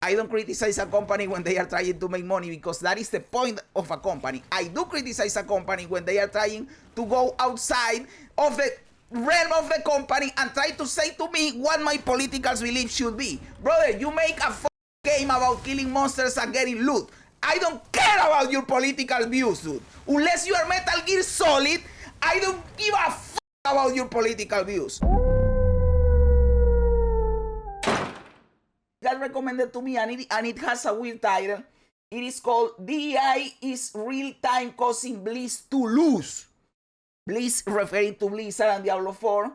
I don't criticize a company when they are trying to make money, because that is the point of a company. I do criticize a company when they are trying to go outside of the realm of the company and try to say to me what my political beliefs should be. Brother, you make a game about killing monsters and getting loot. I don't care about your political views, dude. Unless you are Metal Gear Solid, I don't give a about your political views. Got recommended to me, and it has a weird title. It is called DI is Real-Time Causing Blizz to Lose. Blizz referring to Blizzard and Diablo 4.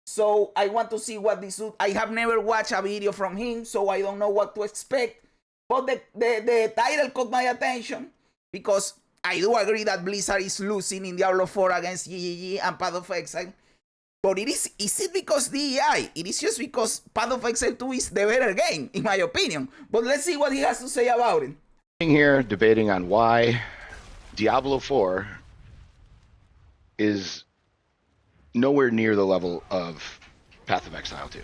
So I want to see what this dude. I have never watched a video from him, so I don't know what to expect. But the title caught my attention, because I do agree that Blizzard is losing in Diablo 4 against GGG and Path of Exile. But is it because DEI? It is just because Path of Exile 2 is the better game, in my opinion. But let's see what he has to say about it. Here debating on why Diablo 4 is nowhere near the level of Path of Exile 2.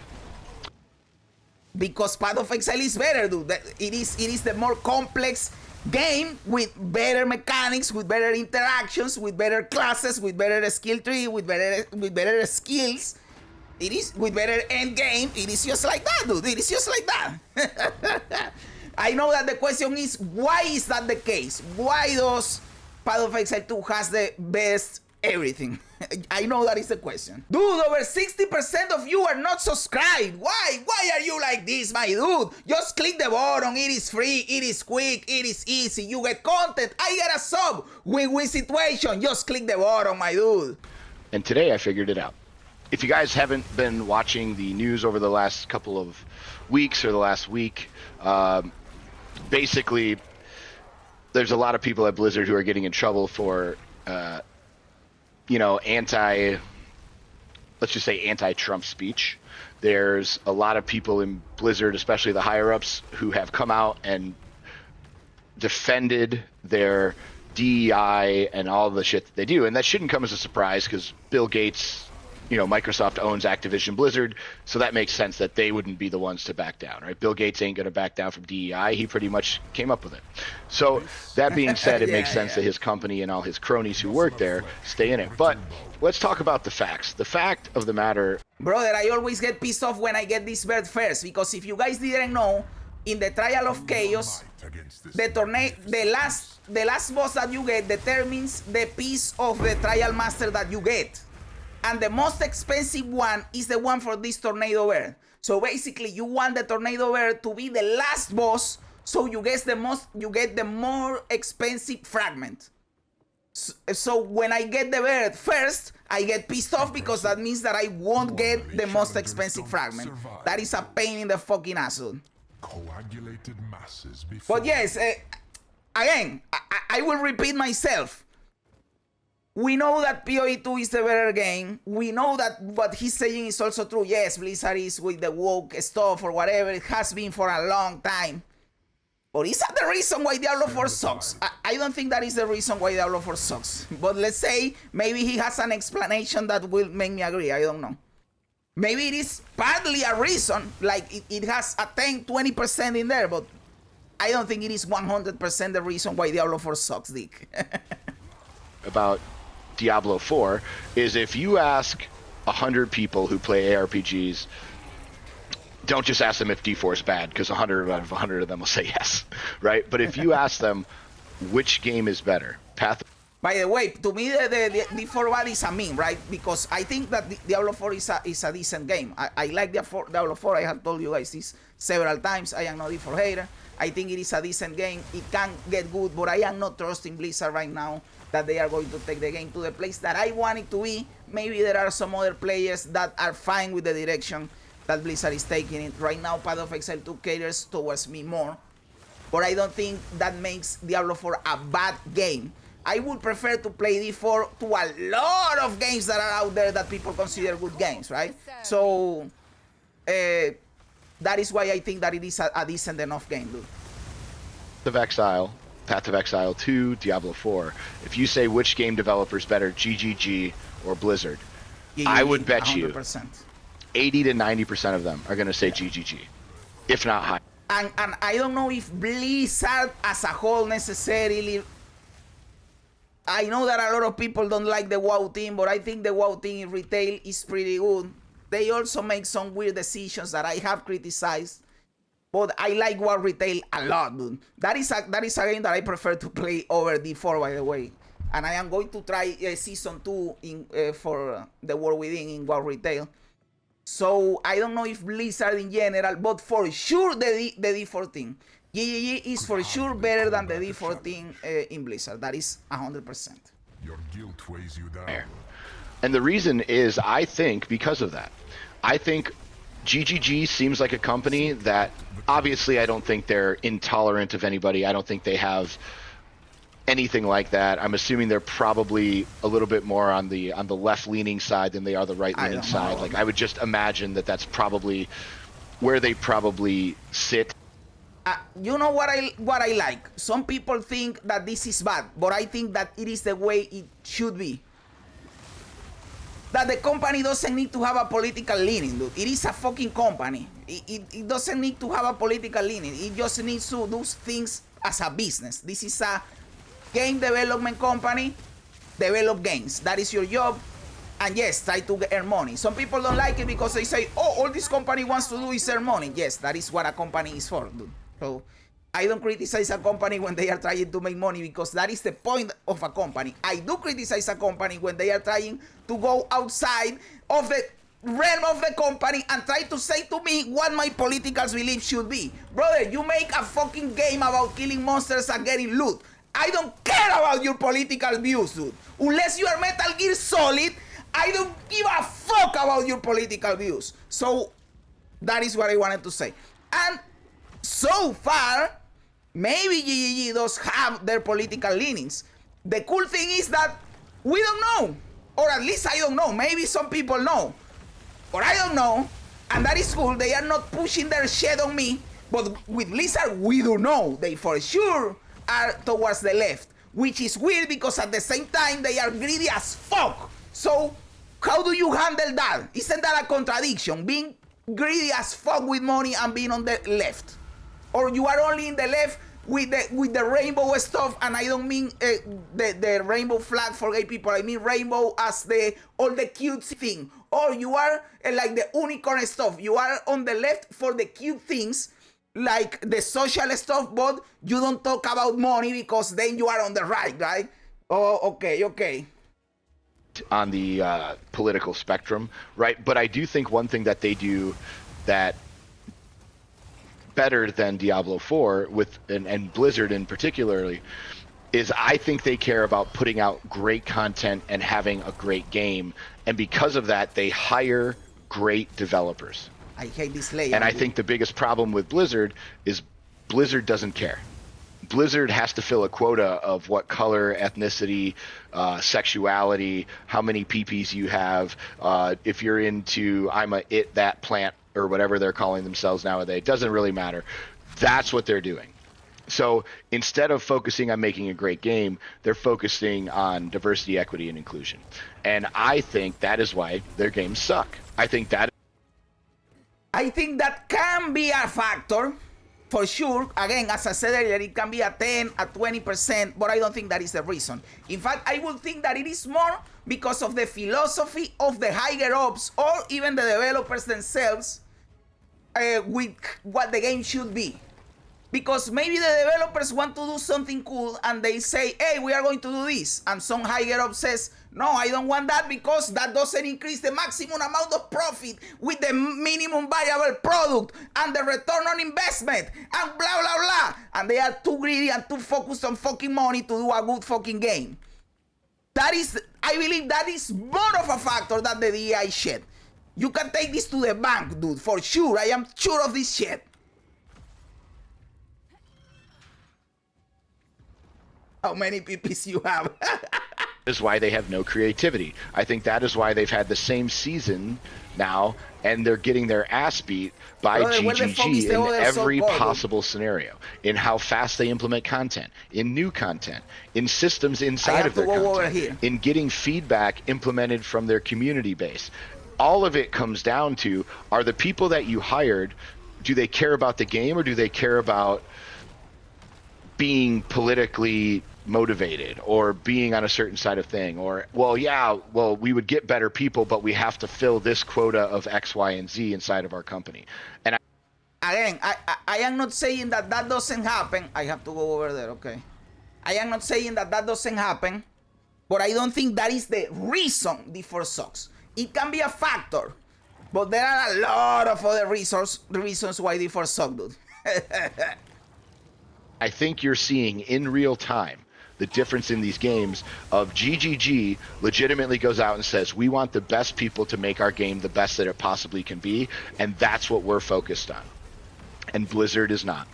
Because Path of Exile is better, dude. It is the more complex game with better mechanics, with better interactions, with better classes, with better skill tree, with better skills. It is with better end game. It is just like that, dude. It is just like that. I know that the question is, why is that the case? Why does Path of Exile 2 has the best everything? I know that is the question. Dude, over 60% of you are not subscribed. Why? Why are you like this, my dude? Just click the button. It is free. It is quick. It is easy. You get content. I get a sub. Win-win situation. Just click the button, my dude. And today I figured it out. If you guys haven't been watching the news over the last couple of weeks or the last week, basically there's a lot of people at Blizzard who are getting in trouble for let's just say anti-Trump speech. There's a lot of people in Blizzard, especially the higher-ups, who have come out and defended their DEI and all the shit that they do. And that shouldn't come as a surprise, because Bill Gates, Microsoft owns Activision Blizzard, so that makes sense that they wouldn't be the ones to back down, right? Bill Gates ain't going to back down from DEI. He pretty much came up with it. So that being said, it makes sense that his company and all his cronies who work there stay in it. But let's talk about the facts. The fact of the matter... Brother, I always get pissed off when I get this bird first, because if you guys didn't know, in the Trial of Chaos, the last boss that you get determines the piece of the Trial Master that you get. And the most expensive one is the one for this Tornado Bird. So basically, you want the Tornado Bird to be the last boss, so you get the more expensive fragment. So when I get the bird first, I get pissed off, because that means that I won't get the most expensive fragment. That is a pain in the fucking ass. But yes, again, I will repeat myself. We know that PoE 2 is the better game. We know that what he's saying is also true. Yes, Blizzard is with the woke stuff or whatever. It has been for a long time. But is that the reason why Diablo 4 sucks? I don't think that is the reason why Diablo 4 sucks. But let's say maybe he has an explanation that will make me agree. I don't know. Maybe it is partly a reason. Like it has a 10-20% in there. But I don't think it is 100% the reason why Diablo 4 sucks, Dick. About Diablo 4 is, if you ask 100 people who play ARPGs, don't just ask them if D4 is bad, because 100 out of 100 of them will say yes, right? But if you ask them which game is better, By the way, to me, the D4 bad is a meme, right? Because I think that Diablo 4 is a decent game. I like Diablo 4. I have told you guys this several times. I am not D4 hater. I think it is a decent game. It can get good, but I am not trusting Blizzard right now that they are going to take the game to the place that I want it to be. Maybe there are some other players that are fine with the direction that Blizzard is taking it. Right now, Path of Exile 2 caters towards me more. But I don't think that makes Diablo 4 a bad game. I would prefer to play D4 to a lot of games that are out there that people consider good games, right? So, that is why I think that it is a decent enough game, dude. Path of Exile 2, Diablo 4. If you say which game developer is better, GGG or Blizzard, I would bet 100%. You 80 to 90% of them are going to say GGG, if not high. And I don't know if Blizzard as a whole necessarily. I know that a lot of people don't like the WoW team, but I think the WoW team in retail is pretty good. They also make some weird decisions that I have criticized, but I like WoW retail a lot, dude. That is a game that I prefer to play over D4, by the way. And I am going to try season 2 for the World Within in WoW retail. So I don't know if Blizzard in general, but for sure the D14. GGG is for sure better than the D14 in Blizzard. That is 100%. Your guilt weighs you down. And the reason is, I think, because of that. I think GGG seems like a company that, obviously, I don't think they're intolerant of anybody. I don't think they have anything like that. I'm assuming they're probably a little bit more on the left-leaning side than they are the right-leaning side. Like, I would just imagine that that's probably where they probably sit. You know what I like? Some people think that this is bad, but I think that it is the way it should be. That the company doesn't need to have a political leaning, dude. It is a fucking company. It doesn't need to have a political leaning. It just needs to do things as a business. This is a game development company. Develop games. That is your job. And yes, try to earn money. Some people don't like it because they say, oh, all this company wants to do is earn money. Yes, that is what a company is for, dude. So I don't criticize a company when they are trying to make money, because that is the point of a company. I do criticize a company when they are trying to go outside of the realm of the company and try to say to me what my political beliefs should be. Brother, you make a fucking game about killing monsters and getting loot. I don't care about your political views, dude. Unless you are Metal Gear Solid, I don't give a fuck about your political views. So that is what I wanted to say. And so far, maybe GGG does have their political leanings. The cool thing is that we don't know. Or at least I don't know. Maybe some people know. Or I don't know. And that is cool. They are not pushing their shit on me. But with Blizzard, we do know. They for sure are towards the left. Which is weird because at the same time, they are greedy as fuck. So, how do you handle that? Isn't that a contradiction? Being greedy as fuck with money and being on the left? Or you are only in the left with the rainbow stuff, and I don't mean the rainbow flag for gay people. I mean rainbow as all the cute thing. Or you are like the unicorn stuff. You are on the left for the cute things, like the social stuff, but you don't talk about money because then you are on the right? Oh, okay. On the political spectrum, right? But I do think one thing that they do that better than Diablo 4 and Blizzard in particularly is I think they care about putting out great content and having a great game, and because of that they hire great developers. I hate this layout. And I think the biggest problem with Blizzard is Blizzard doesn't care. Blizzard has to fill a quota of what color, ethnicity, sexuality, how many PPs you have, if you're into that plant or whatever they're calling themselves nowadays. It doesn't really matter. That's what they're doing. So instead of focusing on making a great game, they're focusing on diversity, equity, and inclusion. And I think that is why their games suck. I think that can be a factor. For sure, again, as I said earlier, it can be a 10, a 20%, but I don't think that is the reason. In fact, I would think that it is more because of the philosophy of the higher ups or even the developers themselves with what the game should be. Because maybe the developers want to do something cool and they say, hey, we are going to do this. And some higher up says, no, I don't want that because that doesn't increase the maximum amount of profit with the minimum viable product and the return on investment and blah, blah, blah. And they are too greedy and too focused on fucking money to do a good fucking game. I believe that is more of a factor than the DI shit. You can take this to the bank, dude, for sure. I am sure of this shit. How many PPs you have? is why they have no creativity. I think that is why they've had the same season now, and they're getting their ass beat by GGG in every possible scenario, in how fast they implement content, in new content, in systems inside of their content, in getting feedback implemented from their community base. All of it comes down to, are the people that you hired do they care about the game or do they care about being politically motivated or being on a certain side of thing? Or, we would get better people, but we have to fill this quota of X, Y, and Z inside of our company. And again, I am not saying that doesn't happen. I have to go over there, okay. I am not saying that doesn't happen, but I don't think that is the reason D4 sucks. It can be a factor, but there are a lot of other reasons why D4 suck, dude. I think you're seeing in real time the difference in these games of GGG legitimately goes out and says, we want the best people to make our game the best that it possibly can be, and that's what we're focused on. And Blizzard is not.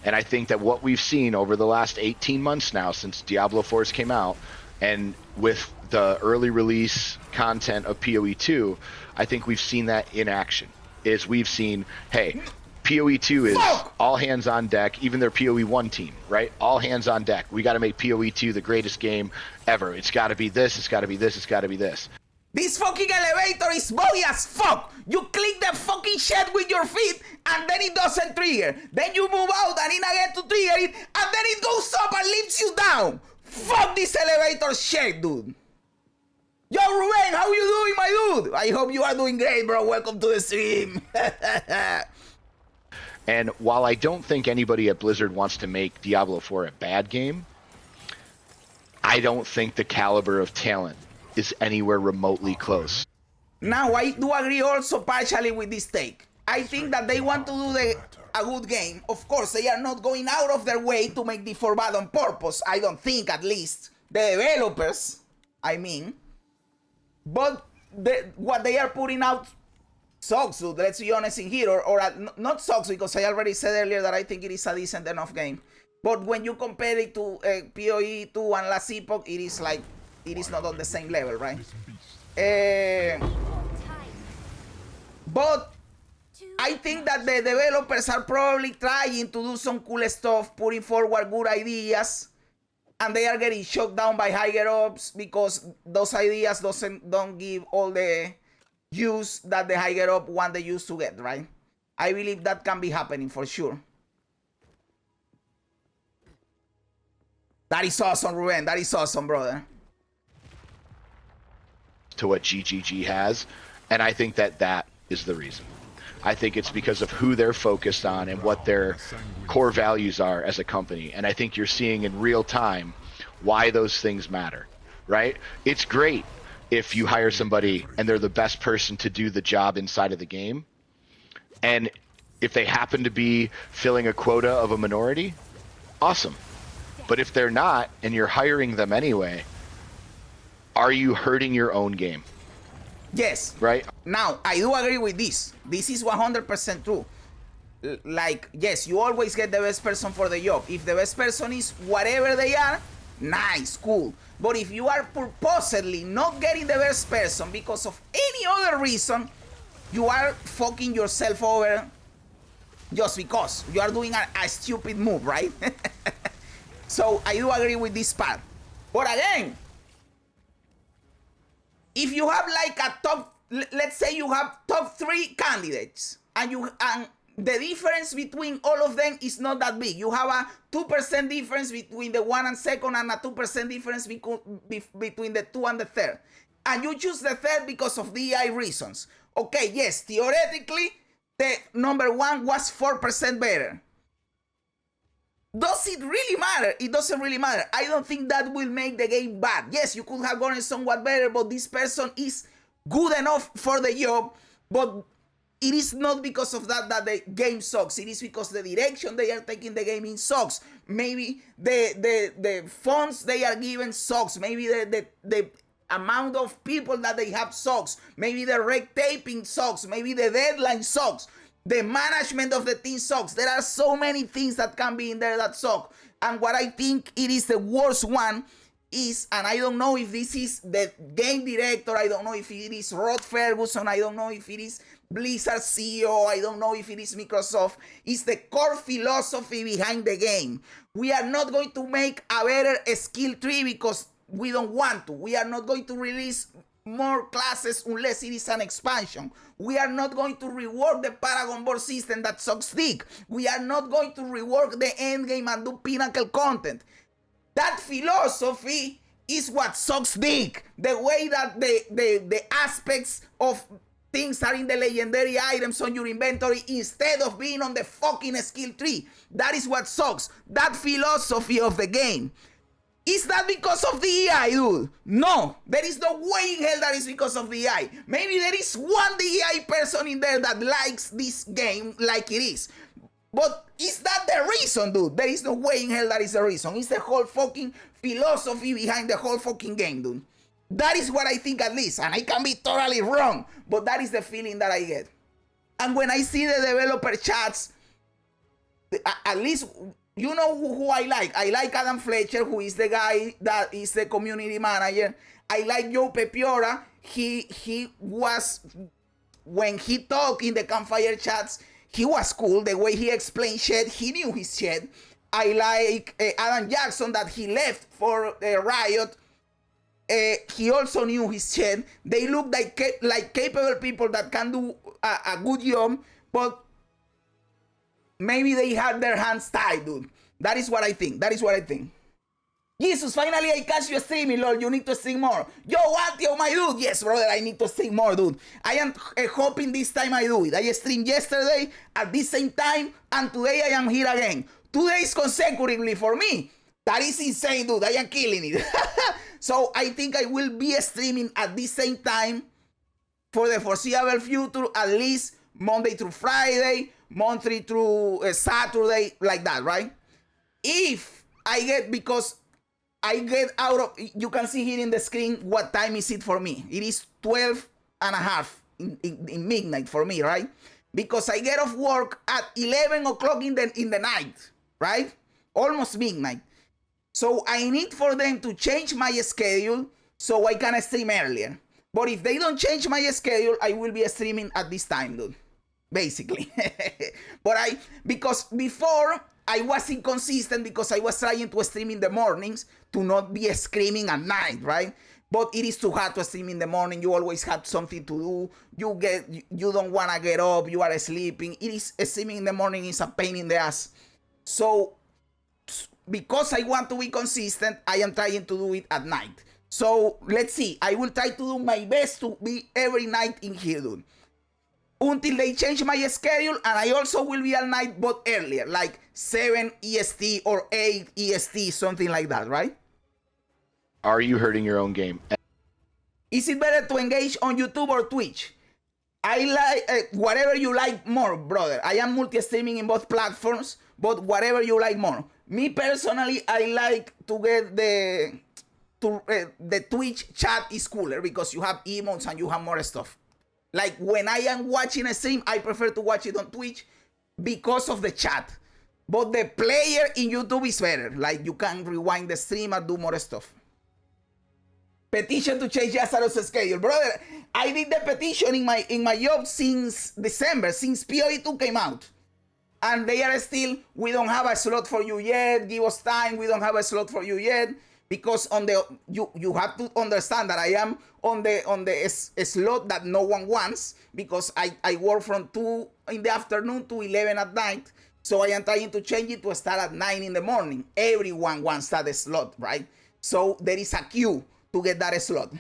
And I think that what we've seen over the last 18 months now since Diablo Force came out, and with the early release content of PoE 2, I think we've seen that in action. Is we've seen, hey, PoE 2 is all hands on deck, even their PoE 1 team, right? All hands on deck. We got to make PoE 2 the greatest game ever. It's got to be this, it's got to be this, it's got to be this. This fucking elevator is buggy as fuck. You click the fucking shit with your feet and then it doesn't trigger. Then you move out and it again to trigger it and then it goes up and lifts you down. Fuck this elevator shit, dude. Yo, Ruben, how you doing, my dude? I hope you are doing great, bro. Welcome to the stream. And while I don't think anybody at Blizzard wants to make Diablo 4 a bad game, I don't think the caliber of talent is anywhere remotely close. Now, I do agree also partially with this take. I think that they want to do a good game. Of course, they are not going out of their way to make D4 bad on purpose. I don't think, at least. The developers, I mean. But what they are putting out sucks, dude. Let's be honest in here. Not sucks, because I already said earlier that I think it is a decent enough game. But when you compare it to PoE 2 and Last Epoch, it is like, it is not on the same level, right? But I think that the developers are probably trying to do some cool stuff, putting forward good ideas, and they are getting shut down by higher ups because those ideas don't give all the use that the higher up want the use to get, right? I believe that can be happening for sure. That is awesome, Ruben. That is awesome, brother. To what GGG has, and I think that is the reason. I think it's because of who they're focused on and what their core values are as a company. And I think you're seeing in real time why those things matter, right? It's great if you hire somebody and they're the best person to do the job inside of the game. And if they happen to be filling a quota of a minority, awesome. But if they're not and you're hiring them anyway, are you hurting your own game? Yes. Right? Now, I do agree with this. This is 100% true. Like, yes, you always get the best person for the job. If the best person is whatever they are, nice, cool. But if you are purposely not getting the best person because of any other reason, you are fucking yourself over just because. You are doing a stupid move, right? So, I do agree with this part. But again, if you have like a top, let's say you have top 3 candidates, and the difference between all of them is not that big. You have a 2% difference between the 1 and 2nd, and a 2% difference between the 2 and the 3rd. And you choose the 3rd because of DI reasons. Okay, yes, theoretically, the number 1 was 4% better. Does it really matter? It doesn't really matter. I don't think that will make the game bad. Yes, you could have gotten somewhat better, but this person is good enough for the job. But it is not because of that the game sucks. It is because the direction they are taking the game in sucks. Maybe the funds they are given sucks. Maybe the amount of people that they have sucks. Maybe the red taping sucks. Maybe the deadline sucks. The management of the team sucks. There are so many things that can be in there that suck. And what I think it is the worst one is, and I don't know if this is the game director, I don't know if it is Rod Ferguson, I don't know if it is Blizzard CEO, I don't know if it is Microsoft, it's the core philosophy behind the game. We are not going to make a better skill tree because we don't want to. We are not going to release more classes unless it is an expansion. We are not going to rework the Paragon board system that sucks dick. We are not going to rework the endgame and do pinnacle content. That philosophy is what sucks dick. The way that the aspects of things are in the legendary items on your inventory instead of being on the fucking skill tree. That is what sucks. That philosophy of the game. Is that because of the DEI, dude? No, there is no way in hell that is because of the DEI. Maybe there is one DEI person in there that likes this game like it is. But is that the reason, dude? There is no way in hell that is the reason. It's the whole fucking philosophy behind the whole fucking game, dude. That is what I think at least. And I can be totally wrong. But that is the feeling that I get. And when I see the developer chats, at least... You know who I like? I like Adam Fletcher, who is the guy that is the community manager. I like Joe Pepiora. He was, when he talked in the campfire chats, he was cool. The way he explained shit, he knew his shit. I like Adam Jackson, that he left for Riot. He also knew his shit. They look like capable people that can do a good job, but maybe they had their hands tied, dude. That is what I think. That is what I think. Jesus, finally I catch you streaming, lol. You need to stream more. Yo, what, yo, my dude? Yes, brother, I need to stream more, dude. I am hoping this time I do it. I streamed yesterday at the same time, and today I am here again. 2 days consecutively for me. That is insane, dude. I am killing it. So I think I will be streaming at the same time for the foreseeable future, at least Monday through Friday, Monday through Saturday, like that, right? If I get, because I get out of, you can see here in the screen what time is it for me. It is 12 and a half in midnight for me, right? Because I get off work at 11 o'clock in the night, right? Almost midnight. So I need for them to change my schedule so I can stream earlier. But if they don't change my schedule, I will be streaming at this time, dude. Basically. But because before I was inconsistent because I was trying to stream in the mornings to not be screaming at night, right? But it is too hard to stream in the morning. You always have something to do. You don't want to get up. You are sleeping. Streaming in the morning is a pain in the ass. So because I want to be consistent, I am trying to do it at night. So let's see. I will try to do my best to be every night in here, dude. Until they change my schedule, and I also will be at night, but earlier, like 7 EST or 8 EST, something like that, right? Are you hurting your own game? Is it better to engage on YouTube or Twitch? I like whatever you like more, brother. I am multi-streaming in both platforms, but whatever you like more. Me personally, I like to get the Twitch chat is cooler because you have emotes and you have more stuff. Like when I am watching a stream, I prefer to watch it on Twitch because of the chat. But the player in YouTube is better. Like you can rewind the stream and do more stuff. Petition to change Jazzarus' schedule. Brother, I did the petition in my job since December, since PoE 2 came out. And they are still, we don't have a slot for you yet. Give us time, we don't have a slot for you yet. Because on the you have to understand that I am on the slot that no one wants, because I work from 2 in the afternoon to 11 at night. So I am trying to change it to start at 9 in the morning. Everyone wants that slot, right? So there is a queue to get that slot.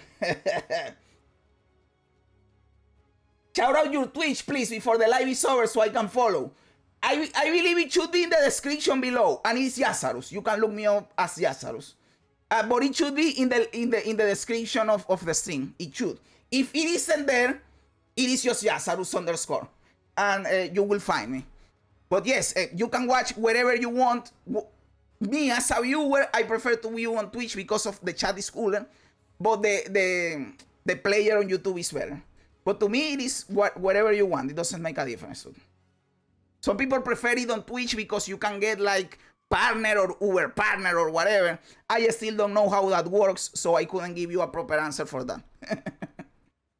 Shout out your Twitch, please, before the live is over so I can follow. I believe it should be in the description below, and it's Jazzarus. You can look me up as Jazzarus. But it should be in the description of the stream. It should. If it isn't there, it is just Jazzarus_, and you will find me. But yes, you can watch wherever you want. Me as a viewer, I prefer to view on Twitch because of the chat is cooler, but the player on YouTube is better. But to me, it is whatever you want. It doesn't make a difference. Some people prefer it on Twitch because you can get like partner or Uber partner or whatever. I still don't know how that works, so I couldn't give you a proper answer for that.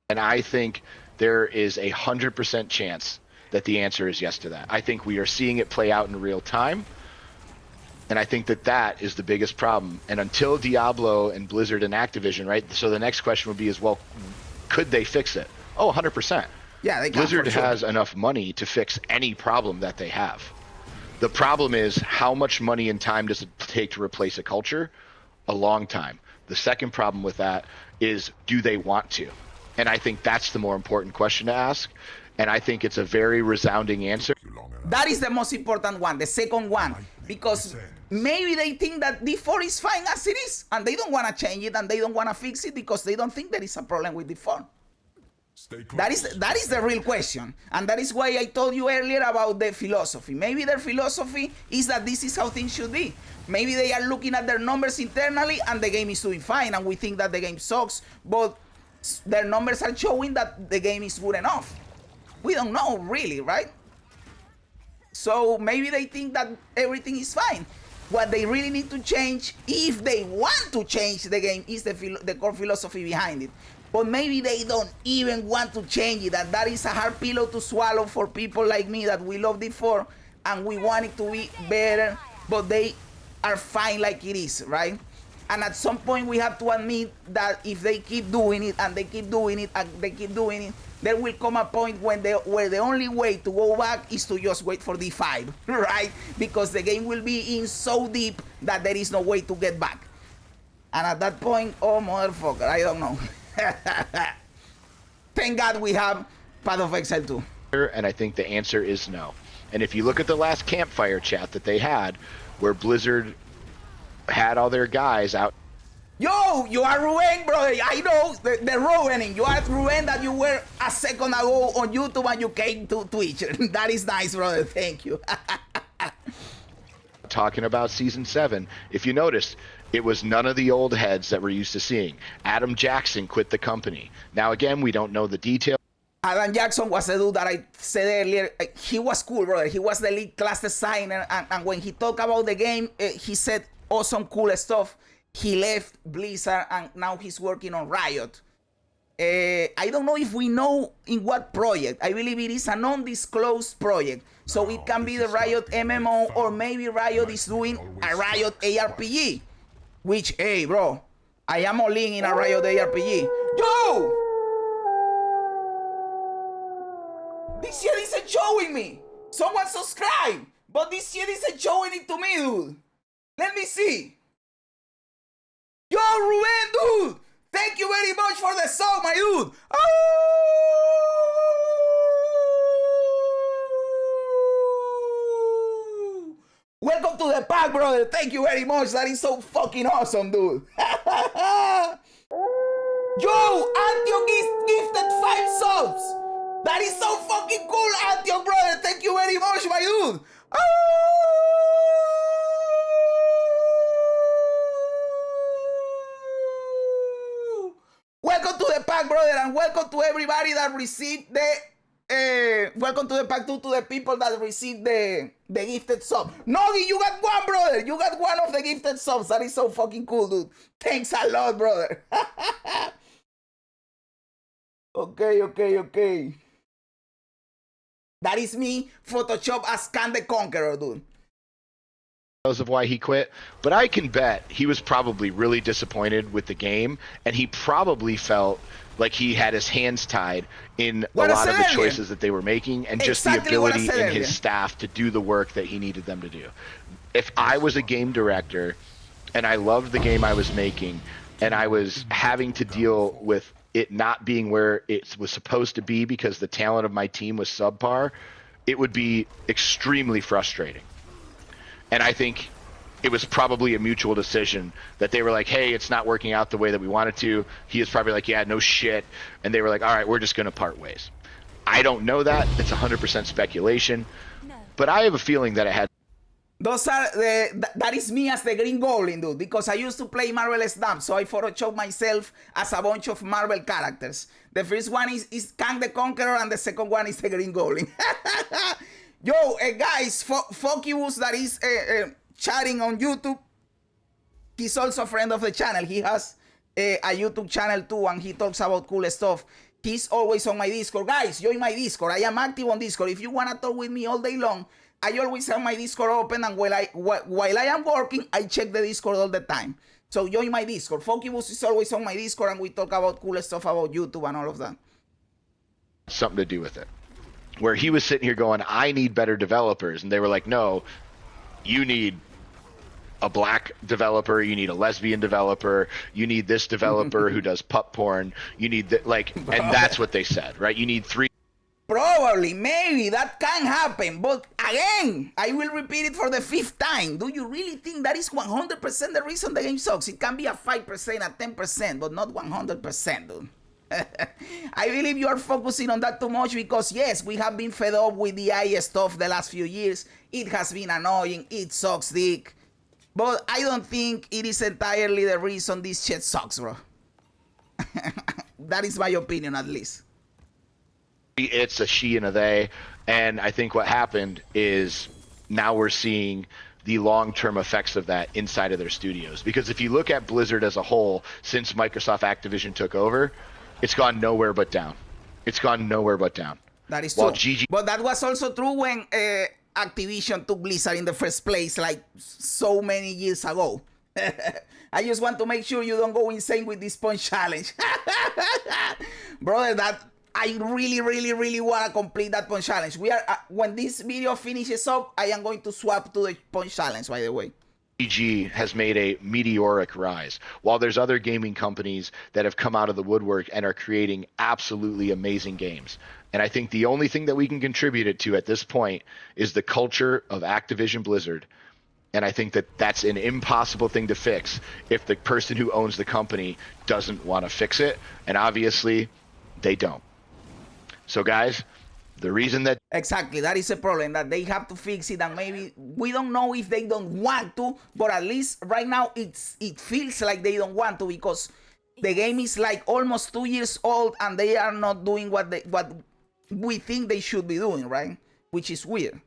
And I think there is 100% chance that the answer is yes to that. I think we are seeing it play out in real time. And I think that that is the biggest problem. And until Diablo and Blizzard and Activision, right? So the next question would be is, well, could they fix it? Oh, 100%. Yeah, they can, Blizzard for sure. has enough money to fix any problem that they have. The problem is how much money and time does it take to replace a culture? A long time. The second problem with that is, do they want to? And I think that's the more important question to ask. And I think it's a very resounding answer. That is the most important one, the second one, because maybe they think that D4 is fine as it is, and they don't want to change it, and they don't want to fix it because they don't think there is a problem with D4. That is the real question, and that is why I told you earlier about the philosophy. Maybe their philosophy is that this is how things should be. Maybe they are looking at their numbers internally, and the game is doing fine, and we think that the game sucks, but their numbers are showing that the game is good enough. We don't know, really, right? So maybe they think that everything is fine. What they really need to change, if they want to change the game, is the core philosophy behind it. But maybe they don't even want to change it, and that is a hard pillow to swallow for people like me that we love D4 and we want it to be better, but they are fine like it is, right? And at some point we have to admit that if they keep doing it and they keep doing it and they keep doing it, there will come a point when where the only way to go back is to just wait for D5, right? Because the game will be in so deep that there is no way to get back. And at that point, oh motherfucker, I don't know. Thank God we have Path of Exile 2. And I think the answer is no. And if you look at the last campfire chat that they had, where Blizzard had all their guys out. Yo, you are Ruben, brother. I know the Rubening. You are Ruben that you were a second ago on YouTube and you came to Twitch. That is nice, brother. Thank you. Talking about season 7, if you noticed, it was none of the old heads that we're used to seeing. Adam Jackson quit the company. Now, again, we don't know the details. Adam Jackson was the dude that I said earlier. He was cool, brother. He was the lead class designer. And when he talked about the game, he said awesome, cool stuff. He left Blizzard and now he's working on Riot. I don't know if we know in what project. I believe it is an undisclosed project. So it can be the Riot MMO, or maybe Riot is doing a Riot ARPG. Which, hey, bro, I am all in a Riot ARPG. Yo! This shit isn't showing me. Someone subscribe. But this shit isn't showing it to me, dude. Let me see. Yo, Ruben, dude. Thank you very much for the song, my dude. Oh! Welcome to the pack, brother. Thank you very much. That is so fucking awesome, dude. Yo, Antioch gifted 5 subs. That is so fucking cool, Antioch, brother. Thank you very much, my dude. Oh! Welcome to the pack, brother, and welcome to everybody that received the welcome to the pack too, to the people that received the gifted sub. Nogi, you got one, brother. You got one of the gifted subs. That is so fucking cool, dude. Thanks a lot, brother. Okay. That is me, Photoshop as Khan the Conqueror, dude. Of why he quit, but I can bet he was probably really disappointed with the game, and he probably felt like he had his hands tied in a lot of the choices that they were making, and just the ability in his staff to do the work that he needed them to do. If I was a game director and I loved the game I was making, and I was having to deal with it not being where it was supposed to be because the talent of my team was subpar, it would be extremely frustrating. And I think it was probably a mutual decision that they were like, hey, it's not working out the way that we wanted to. He is probably like, yeah, no shit. And they were like, all right, we're just going to part ways. I don't know that. It's 100% speculation. But I have a feeling that it had. Those are that is me as the Green Goblin, dude, because I used to play Marvel Snap, so I photoshopped myself as a bunch of Marvel characters. The first one is Kang the Conqueror, and the second one is the Green Goblin. Yo, guys, Focus that is chatting on YouTube, he's also a friend of the channel. He has a YouTube channel too, and he talks about cool stuff. He's always on my Discord. Guys, join my Discord. I am active on Discord. If you want to talk with me all day long, I always have my Discord open, and while I am working, I check the Discord all the time. So join my Discord. Focus is always on my Discord, and we talk about cool stuff about YouTube and all of that. Something to do with it. Where he was sitting here going, I need better developers. And they were like, no, you need a black developer, you need a lesbian developer, you need this developer who does pup porn, you need and that's what they said, right? You need 3. Probably, maybe that can happen, but again, I will repeat it for the 5th time. Do you really think that is 100% the reason the game sucks? It can be a 5%, a 10%, but not 100%, dude. I believe you are focusing on that too much because, yes, we have been fed up with the AI stuff the last few years. It has been annoying, it sucks dick. But I don't think it is entirely the reason this shit sucks, bro. That is my opinion, at least. It's a she and a they, and I think what happened is now we're seeing the long-term effects of that inside of their studios. Because if you look at Blizzard as a whole, since Microsoft Activision took over, it's gone nowhere but down. It's gone nowhere but down. That is true. But that was also true when Activision took Blizzard in the first place, like so many years ago. I just want to make sure you don't go insane with this punch challenge. Brother, that I really want to complete that punch challenge. We are when this video finishes up, I am going to swap to the punch challenge, by the way. GG has made a meteoric rise, while there's other gaming companies that have come out of the woodwork and are creating absolutely amazing games. And I think the only thing that we can contribute it to at this point is the culture of Activision Blizzard. And I think that that's an impossible thing to fix if the person who owns the company doesn't want to fix it. And obviously, they don't. So guys, the reason that... Exactly, that is a problem, that they have to fix it, and maybe we don't know if they don't want to, but at least right now it feels like they don't want to, because the game is like almost 2 years old and they are not doing what we think they should be doing, right? Which is weird.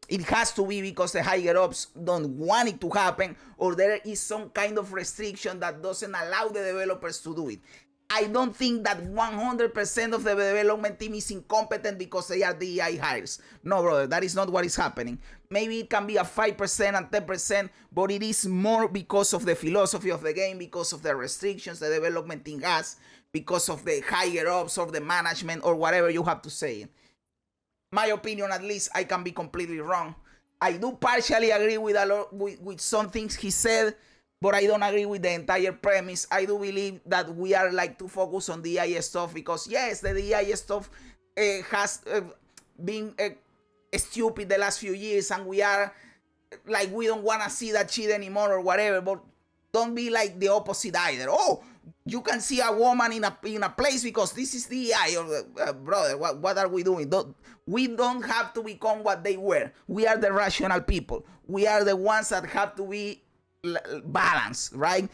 It has to be because the higher ups don't want it to happen, or there is some kind of restriction that doesn't allow the developers to do it. I don't think that 100% of the development team is incompetent because they are DEI hires. No, brother, that is not what is happening. Maybe it can be a 5% and 10%, but it is more because of the philosophy of the game, because of the restrictions the development team has, because of the higher ups or the management or whatever you have to say. My opinion, at least, I can be completely wrong. I do partially agree with with some things he said, but I don't agree with the entire premise. I do believe that we are like too focused on the AI stuff because, yes, the AI stuff has been stupid the last few years, and we are like, we don't want to see that shit anymore or whatever, but don't be like the opposite either. Oh, you can see a woman in a place because this is the AI, or brother, what are we doing? We don't have to become what they were. We are the rational people. We are the ones that have to be balance, right?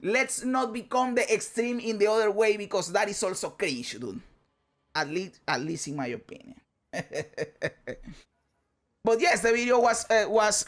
Let's not become the extreme in the other way, because that is also cringe, dude. At least in my opinion. But yes, the video was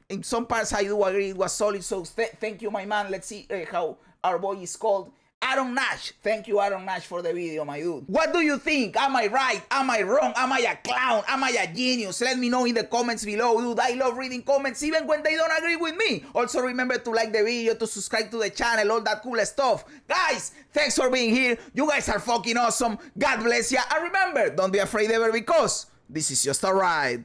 in some parts I do agree it was solid. So thank you, my man. Let's see how our boy is called. Aaron Nash. Thank you, Aaron Nash, for the video, my dude. What do you think? Am I right? Am I wrong? Am I a clown? Am I a genius? Let me know in the comments below, dude. I love reading comments even when they don't agree with me. Also, remember to like the video, to subscribe to the channel, all that cool stuff. Guys, thanks for being here. You guys are fucking awesome. God bless ya. And remember, don't be afraid ever, because this is just a ride.